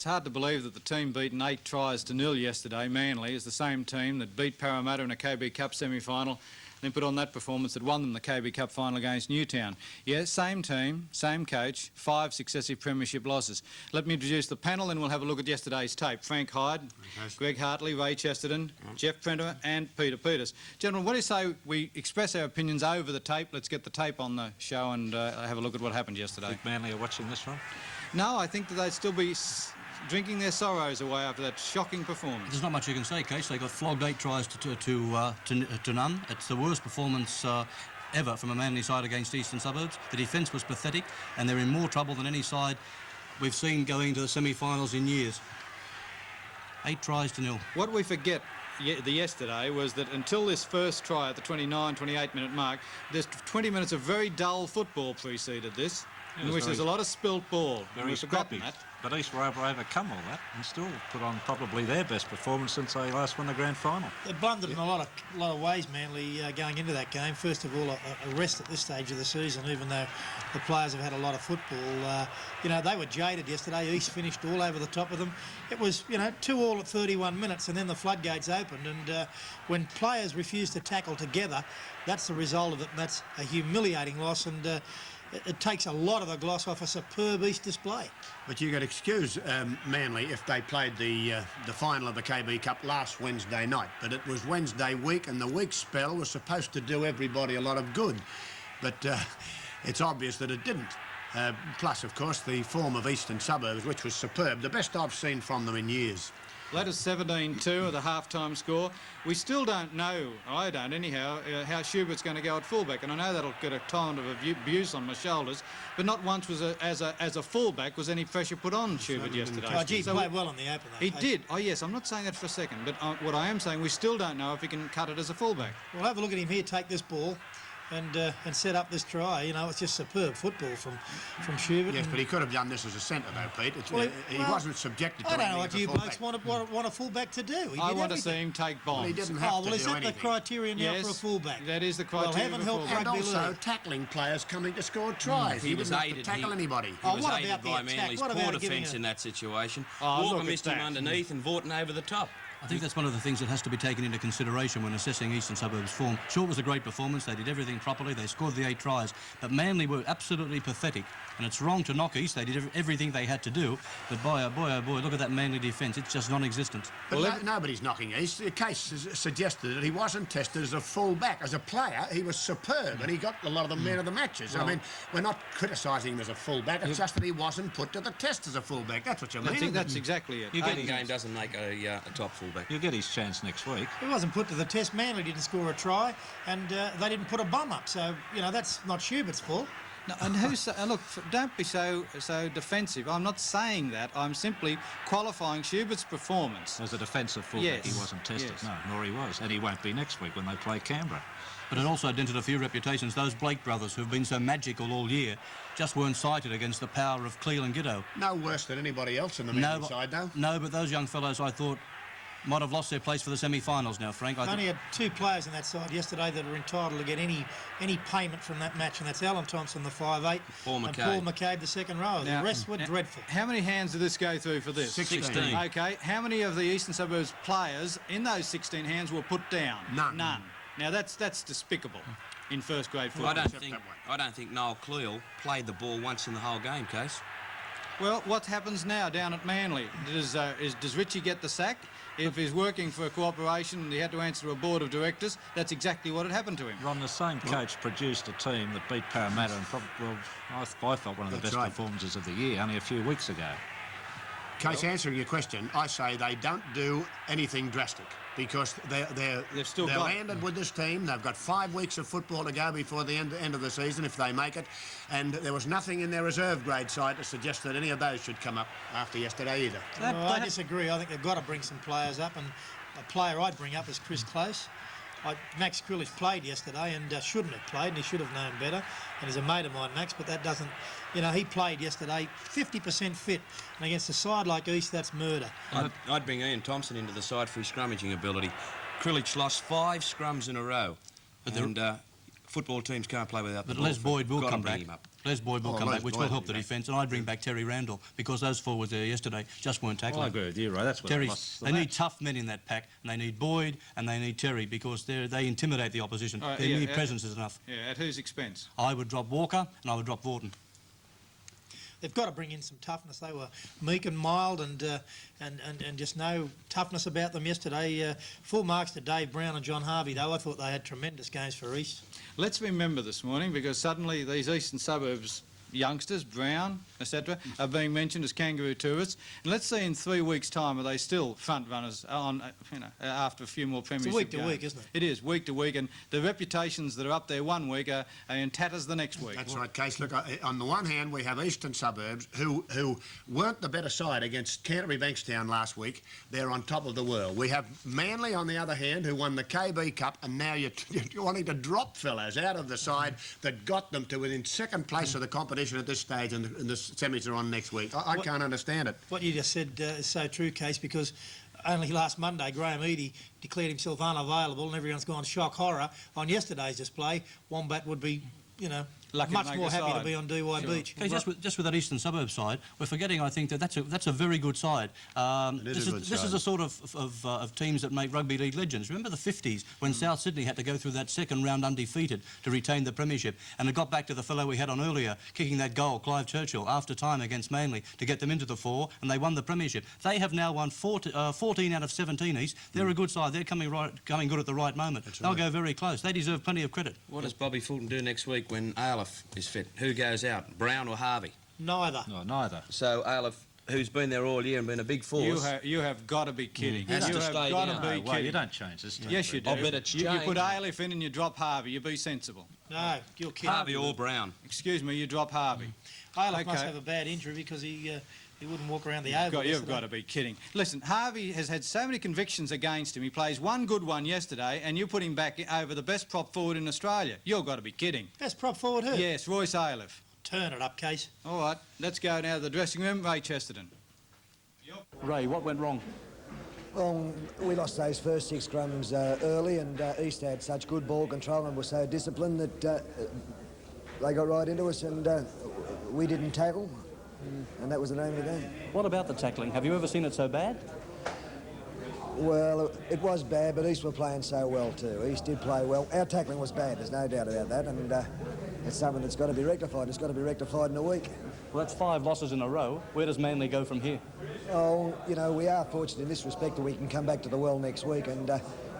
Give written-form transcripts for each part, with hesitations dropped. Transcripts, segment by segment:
It's hard to believe that the team beaten 8 tries to 0 yesterday, Manly, is the same team that beat Parramatta in a KB Cup semi-final, then put on that performance that won them the KB Cup final against Newtown. Yeah, same team, same coach, 5 successive premiership losses. Let me introduce the panel and we'll have a look at yesterday's tape. Frank Hyde, Greg Hartley, Ray Chesterton, Jeff Prenter and Peter Peters. Gentlemen, what do you say we express our opinions over the tape? Let's get the tape on the show and have a look at what happened yesterday. Think Manly are watching this one? No, I think that they'd still be drinking their sorrows away after that shocking performance. There's not much you can say, Case. They got flogged 8 tries to none. It's the worst performance ever from a Manly side against Eastern Suburbs. The defence was pathetic, and they're in more trouble than any side we've seen going to the semi-finals in years. 8 tries to 0. What we forget yesterday was that until this first try at the 28 minute mark, there's 20 minutes of very dull football preceded this, in which there's a lot of spilt ball. Very scrappy. But East were able to overcome all that and still put on probably their best performance since they last won the grand final. They blundered in a lot of ways, Manly, going into that game. First of all, a rest at this stage of the season, even though the players have had a lot of football. You know, they were jaded yesterday. East finished all over the top of them. It was, you know, 2-2 at 31 minutes, and then the floodgates opened. And when players refuse to tackle together, that's the result of it. And that's a humiliating loss. And it takes a lot of the gloss off a superb East display. But you could excuse Manly if they played the final of the KB Cup last Wednesday night. But it was Wednesday week, and the week spell was supposed to do everybody a lot of good. But it's obvious that it didn't. Plus, of course, the form of Eastern Suburbs, which was superb, the best I've seen from them in years. That is 17-2 at the half-time score. We still don't know, I don't anyhow, how Schubert's going to go at fullback, and I know that'll get a ton of abuse on my shoulders, but not once was as a fullback was any pressure put on Schubert yesterday. Oh, gee, he played well on the open, though. He did. Oh, yes, I'm not saying that for a second, but what I am saying, we still don't know if he can cut it as a fullback. We'll have a look at him here, take this ball and set up this try. You know, it's just superb football from Schubert. Yes, but he could have done this as a centre, though, Pete. He wasn't subjected to I don't know what anything you as a blokes fullback. want a fullback to do. I want to see him take bombs. Well, he didn't have to is do that anything. the criteria now for a fullback? That is the criteria. Well, heaven help And rugby also league. tackling players coming to score tries. He was didn't have aided. to tackle anybody. He was what aided about the by attack? Manly's What poor about giving defence in that situation. Oh, Walker look missed at him that. underneath and Vaughton over the top. I think that's one of the things that has to be taken into consideration when assessing Eastern Suburbs' form. Sure, it was a great performance. They did everything properly. They scored the 8 tries. But Manly were absolutely pathetic. And it's wrong to knock East. They did everything they had to do. But boy, oh boy, look at that Manly defence. It's just non-existent. But nobody's knocking East. The case suggested that he wasn't tested as a full-back. As a player, he was superb, and he got a lot of the men of the matches. Well, I mean, we're not criticising him as a full-back. It's just that he wasn't put to the test as a full-back. That's what you mean. I think that's exactly it. One game doesn't make a top fullback. He'll get his chance next week. He wasn't put to the test. Manly didn't score a try, and they didn't put a bum up. So, you know, that's not Schubert's fault. No, and look, don't be so defensive. I'm not saying that. I'm simply qualifying Schubert's performance. As a defensive fullback, he wasn't tested, no, nor he was. And he won't be next week when they play Canberra. But it also dented a few reputations. Those Blake brothers, who've been so magical all year, just weren't sighted against the power of Cleal and Giddo. No worse than anybody else in the Manly side, though. No, but those young fellows, I thought, might have lost their place for the semi-finals now, Frank. Only had 2 players in that side yesterday that are entitled to get any payment from that match, and that's Alan Thompson, the 5'8", Paul and McCabe. Paul McCabe, the second row. Now, The rest were dreadful. How many hands did this go through for this? 16. Okay, how many of the Eastern Suburbs players in those 16 hands were put down? None. Now that's despicable in first grade football. I don't think Noel Cleal played the ball once in the whole game, Case. Well, what happens now down at Manly? Does Richie get the sack? If he's working for a corporation and he had to answer to a board of directors, that's exactly what had happened to him. Ron, the same coach produced a team that beat Parramatta and I felt one of the best performances of the year only a few weeks ago. Case, answering your question, I say they don't do anything drastic because they're landed with this team. They've got 5 weeks of football to go before the end of the season if they make it, and there was nothing in their reserve grade side to suggest that any of those should come up after yesterday either. I disagree. I think they've got to bring some players up, and a player I'd bring up is Chris Close. Max Krillich played yesterday and shouldn't have played, and he should have known better. And he's a mate of mine, Max, but that doesn't... You know, he played yesterday 50% fit, and against a side like East, that's murder. I'd bring Ian Thompson into the side for his scrummaging ability. Krillich lost 5 scrums in a row, and football teams can't play without the ball. But Les Boyd will come back. Les Boyd will come Les back, which Boyd will help will the be back. defence, and I'd bring back Terry Randall because those forwards there yesterday just weren't tackling. I agree with you, Ray. That's what Terry's, lost the they match. need tough men in that pack, and they need Boyd and they need Terry because they intimidate the opposition. Their mere presence is enough. Yeah, at whose expense? I would drop Walker and I would drop Vorton. They've got to bring in some toughness. They were meek and mild and just no toughness about them yesterday. Full marks to Dave Brown and John Harvey, though. I thought they had tremendous games for East. Let's remember this morning, because suddenly these eastern suburbs youngsters, Brown, etc., are being mentioned as kangaroo tourists. And let's see in 3 weeks' time, are they still front runners on, after a few more premiership week to games. week, isn't it? It is, week to week, and the reputations that are up there one week are in tatters the next week. That's right, Case. Look, on the one hand, we have eastern suburbs who weren't the better side against Canterbury Bankstown last week. They're on top of the world. We have Manly, on the other hand, who won the KB Cup, and now you're wanting to drop fellows out of the side that got them to within second place of the competition at this stage, and the semis are on next week. I can't understand it. What you just said is so true, Case, because only last Monday Graham Eadie declared himself unavailable and everyone's gone shock horror. On yesterday's display, Wombat would be, Lucky to much make more the happy side. to be on DY Beach. Okay, just with that eastern suburb side, we're forgetting, I think, that's a very good side. This is the sort of teams that make rugby league legends. Remember the 50s when South Sydney had to go through that second round undefeated to retain the premiership, and it got back to the fellow we had on earlier kicking that goal, Clive Churchill, after time against Manly to get them into the four, and they won the premiership. They have now won 14 out of 17 East. They're a good side. They're coming good at the right moment. They'll go very close. They deserve plenty of credit. What does Bobby Fulton do next week when Aleph is fit? Who goes out, Brown or Harvey? Neither. No, neither. So Aleph, who's been there all year and been a big force. You have got to be kidding. Has You to have stay got down. to be No, well, kidding. you don't change this team. Yes, you do. I bet it's you put changed. Aleph in and you drop Harvey. You be sensible. No, you're kidding. Harvey or Brown. Excuse me, you drop Harvey. Aleph must Okay. have a bad injury because he wouldn't walk around the oval. You've yesterday. got to be kidding. Listen, Harvey has had so many convictions against him. He plays one good one yesterday, and you put him back over the best prop forward in Australia. You've got to be kidding. Best prop forward who? Yes, Royce Aleph. Turn it up, Case. All right, let's go now to the dressing room. Ray Chesterton. Ray, what went wrong? Well, we lost those first 6 scrums early, and East had such good ball control and were so disciplined that they got right into us, and we didn't tackle, and that was the name of the game. What about the tackling? Have you ever seen it so bad? Well, it was bad, but East were playing so well too. East did play well. Our tackling was bad, there's no doubt about that, and it's something that's got to be rectified. It's got to be rectified in a week. Well, that's 5 losses in a row. Where does Manly go from here? Oh, we are fortunate in this respect that we can come back to the well next week, and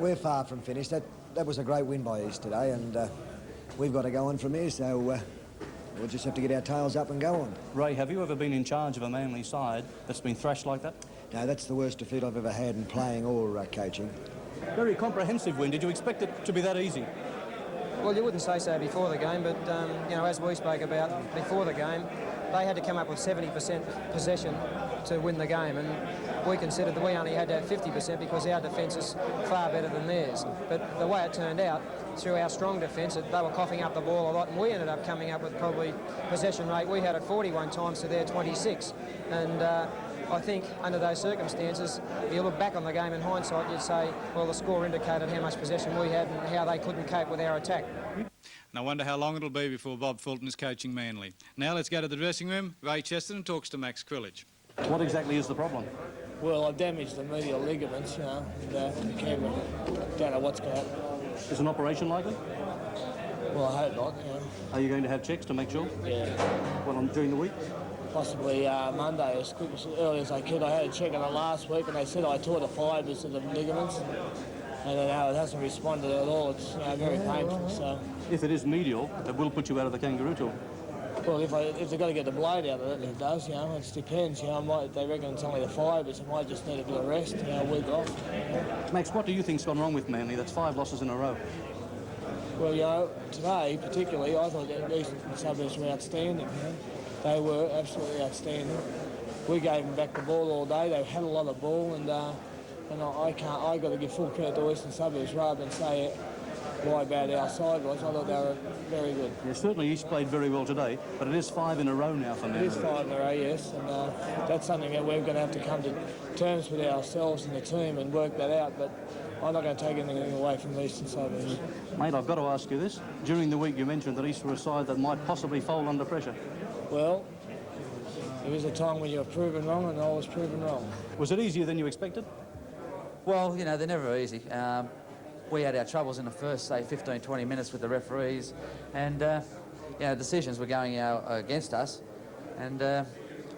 we're far from finished. That was a great win by East today, and we've got to go on from here, so we'll just have to get our tails up and go on. Ray, have you ever been in charge of a Manly side that's been thrashed like that? No, that's the worst defeat I've ever had in playing or coaching. Very comprehensive win. Did you expect it to be that easy? Well, you wouldn't say so before the game, but, as we spoke about before the game, they had to come up with 70% possession to win the game, and we considered that we only had to have 50% because our defence is far better than theirs. But the way it turned out, through our strong defence, they were coughing up the ball a lot, and we ended up coming up with probably possession rate. We had it 41 times to their 26, and I think under those circumstances, if you look back on the game in hindsight, you'd say, well, the score indicated how much possession we had and how they couldn't cope with our attack. And I wonder how long it'll be before Bob Fulton is coaching Manly. Now let's go to the dressing room. Ray Chesterton talks to Max Krillich. What exactly is the problem? Well, I damaged the medial ligaments, and don't know what's going to happen. Is an operation likely? Well, I hope not, Are you going to have checks to make sure? Yeah, Well, during the week? possibly Monday as quick as early as I could. I had a check on it last week, and they said I tore the fibres of the ligaments, and it hasn't responded at all. It's very painful. So, If it is medial, it will put you out of the kangaroo tour. well, if they've got to get the blade out of it, it does. It depends. They reckon it's only the fibres. I might just need a bit of rest. A week off. Max, what do you think's gone wrong with Manly? That's 5 losses in a row. Well, today particularly, I thought the Eastern Suburbs were outstanding. They were absolutely outstanding. We gave them back the ball all day. They had a lot of ball, and I got to give full credit to Eastern Suburbs rather than say why bad our side was. I thought they were very good. Yeah, certainly East played very well today, but it is 5 in a row now for It Manly. is 5 in a row, yes, and that's something that we're going to have to come to terms with ourselves and the team and work that out, but I'm not going to take anything away from the Eastern Suburbs. Mate, I've got to ask you this. During the week you mentioned that East were a side that might possibly fold under pressure. Well, there is a time when you're proven wrong, and I was proven wrong. Was it easier than you expected? Well, you know, they're never easy. We had our troubles in the first, say, 15, 20 minutes with the referees, and, you know, decisions were going out against us, and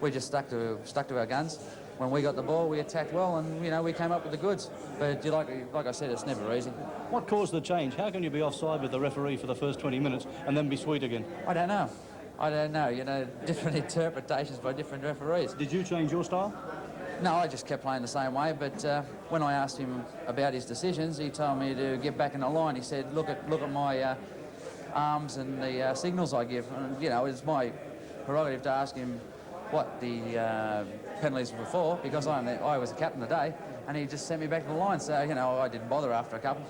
we just stuck to our guns. When we got the ball, we attacked well, and, you know, we came up with the goods. But like I said, it's never easy. What caused the change? How can you be offside with the referee for the first 20 minutes and then be sweet again? I don't know. You know, different interpretations by different referees. Did you change your style? No, I just kept playing the same way, but when I asked him about his decisions, he told me to get back in the line. He said, look at my arms and the signals I give. And, you know, it's my prerogative to ask him what the penalties were for, because I was the captain today, and he just sent me back to the line. So, you know, I didn't bother after a couple.